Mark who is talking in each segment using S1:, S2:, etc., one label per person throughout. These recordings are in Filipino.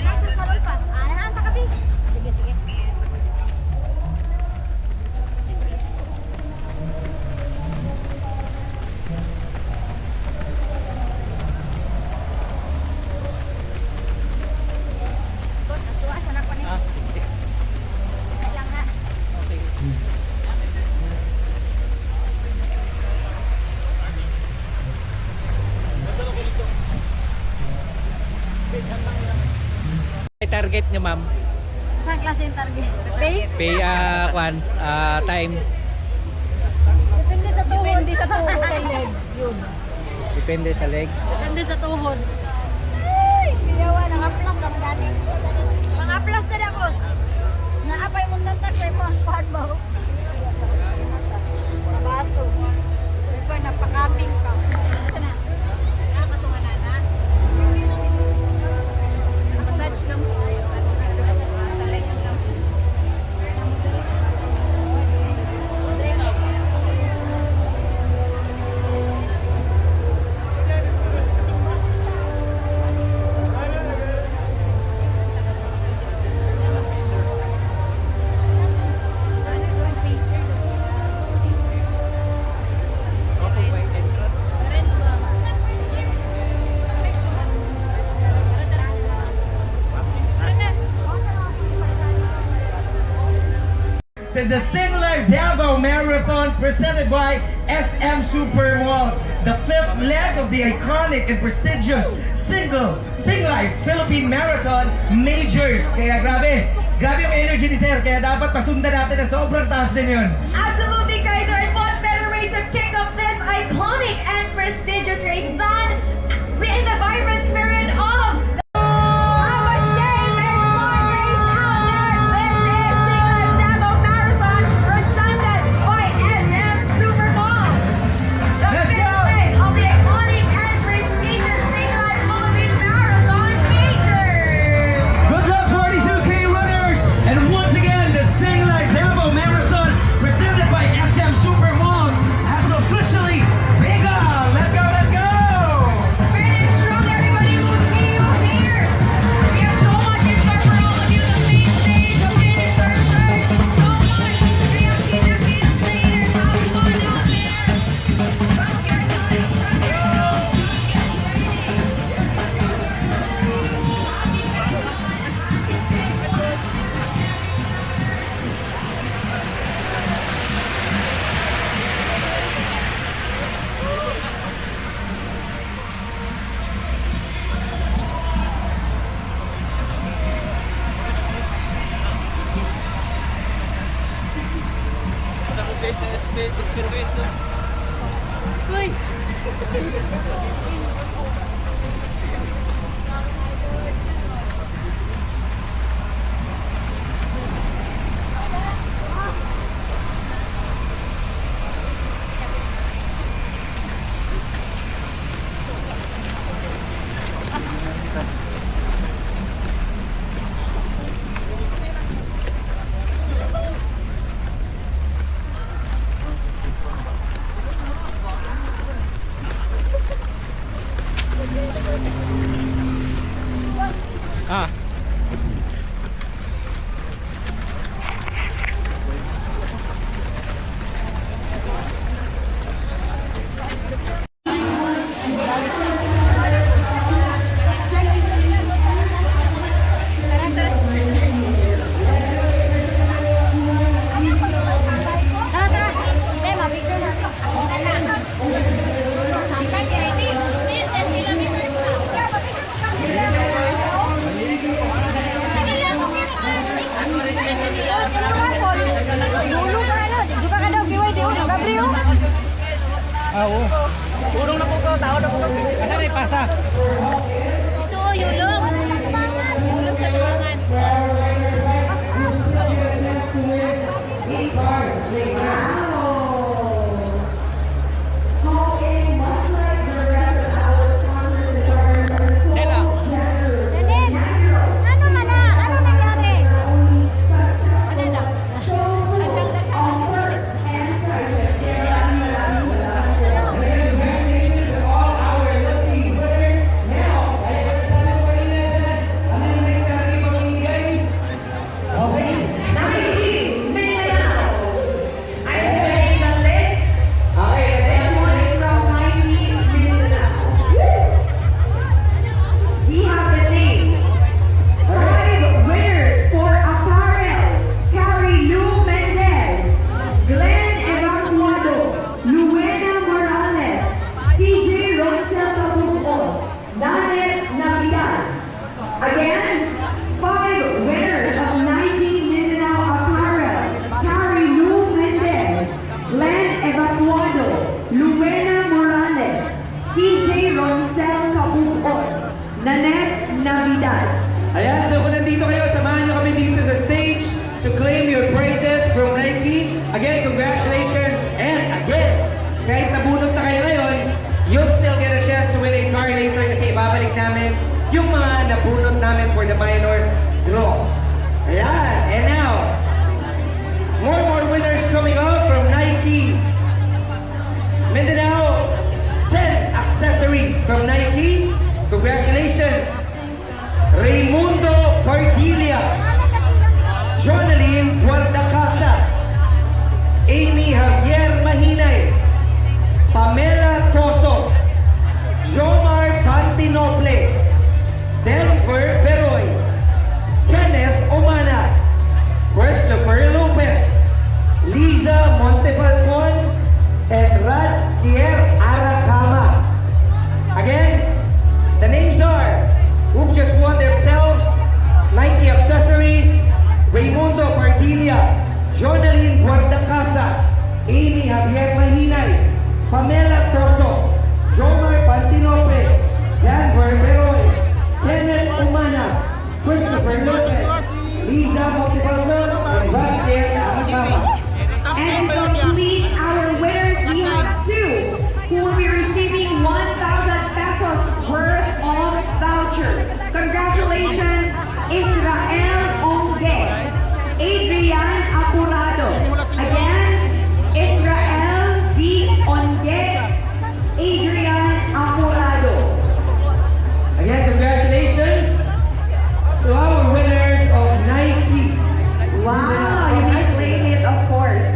S1: nasa salon pas. Naan ta kabi. Sige, sige. Boss, atuwa sa na ko ni. Lang ha.
S2: Target nyo, ma'am?
S1: Saan klase yung target? Base?
S2: Pay, time.
S1: Depende sa tuhod. Depende sa tuhod kay legs. Yun.
S2: Depende sa legs.
S1: Depende sa tuhod. Ay! Piyawa, nangaplas ka magani. Mangaplas na na, boss. Naapay mong tantak, may pangkuhan ba? Baso. May napakaping ka. Ito na. Nakatungan na na. Massage lang po. Salay lang lang.
S3: The Singular Davao Marathon presented by SM Super Malls, the fifth leg of the iconic and prestigious Singlife Philippine Marathon Majors. Kaya grabe yung energy ni Sir, kaya dapat pasundan natin na sobrang taas din yun.
S4: Absolutely, guys. And what better way to kick off this iconic and prestigious race than in the vibrant spirit of
S2: Oo. Urong na po ko, tao na po. Asa rin pasa?
S1: Ito, yulog. Yulog sa tubangan.
S2: Sela.
S1: Janet, ano man na? Ano nangyari? Ano lang?
S5: nandito kayo, samahan nyo kami dito sa stage to claim your praises from Nike. Again, congratulations. And again, kahit nabunot na kayo ngayon, you'll still get a chance to win a car later kasi ibabalik namin yung mga nabunot namin for the minor draw. Ayan. And now, more winners coming up from Nike. Mindanao, 10 accessories from Nike. Congratulations. Raimundo Cardilla, Jonaline Guardacasa, Amy Javier Mahinay, Pamela Toso, Jomar Pantinople, Denver Peroy, Kenneth Omana, Christopher Lopez, Liza Montefalcon, and Razkier Aracama. Again, the names are who just won themselves Nike accessories: Raimundo Cardilla, Jonaline Guardacasa, Amy Javier Mahinay, Pamela Toso, Jomar Pantinope, Denver Peroy, Kenneth Umana, Christopher Lopez, Liza Montefalcon, and Razkier Aracama.
S4: And to complete our winners, we have two who will be receiving 1,000 pesos worth of voucher. Congratulations, Israel Onge, Adrian Apurado. Again, Israel V. Onge, Adrian Apurado.
S5: Again, congratulations to our winners of Nike.
S4: Wow, you can claim it, of course.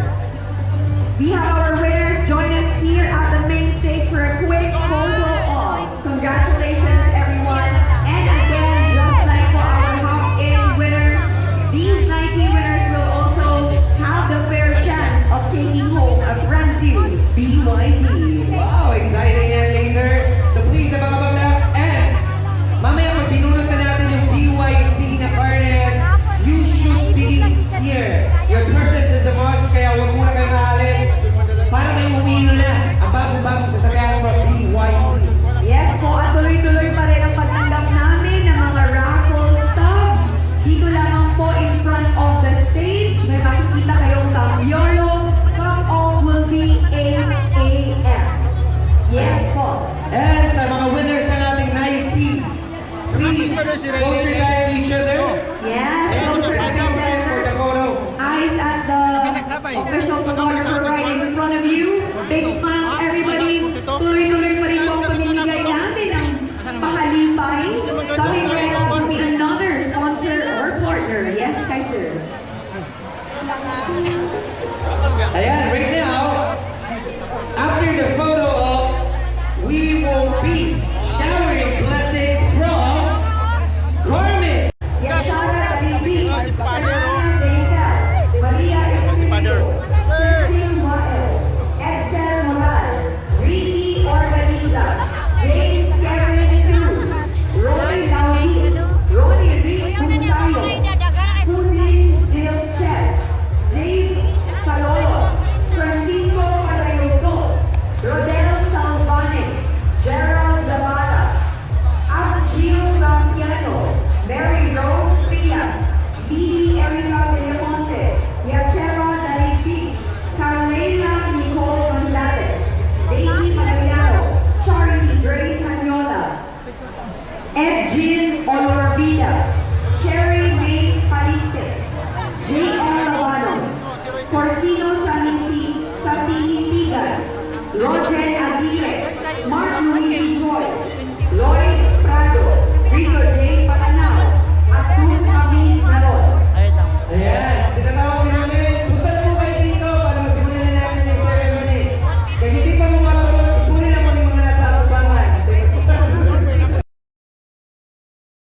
S4: We have our winners join us here at the main stage for a quick photo op. Congratulations, everyone. And again, just like for our hop-in winners, these Nike winners will also have the fair chance of taking home a brand new BYD.
S5: Wow, exciting yan later. So please, abang-abang lang. And mamaya pag binunod na natin yung BYD na car na yan, you should be here. Your presence is a must, kaya huwag muna kayo maalis. Para may umino na ang bagong-bagong sasakyan from BYD.
S4: Yes po, at tuloy-tuloy pa rin ang pagtanggap namin ng mga raffle stuff. Dito lamang po in front of the stage. May makikita kayong Campiolo. Come all will be 8 a.m. Yes po.
S5: And sa mga winners ng ating Nike, please close your eye to each other.
S4: Yes,
S5: And
S4: closer
S5: stand up there for the photo.
S4: eyes at the official photographer right in front of you. Big smiles, everybody. Tuloy-tuloy pa rin po ang pamimigay namin ng pakalipay. Coming right up will be another sponsor or partner. Yes, Kaiser.
S5: Ayan, right now, after the photo op, we will be showering blessings from Carmen.
S4: Yes, Shara, Bibi, Fernanda, Deca, Maria Espiritu, Cecil Wael, Edsel Moral, Ricky Organiza, James Kevin Cruz, Roy Laudi, Ronnie Rick Busayo, Sudlin Vilches, James Calolo, Francisco Parayoto, Rodel Salvane, Gerald Zavala, Agil Rampiano, Mary Rose Frias, Didi Erika Villamonte, Yacheva Dalipi, Carlela Nicole Gonzalez, Daisy Mariano, Charlie Grace Anyola, Ed Gil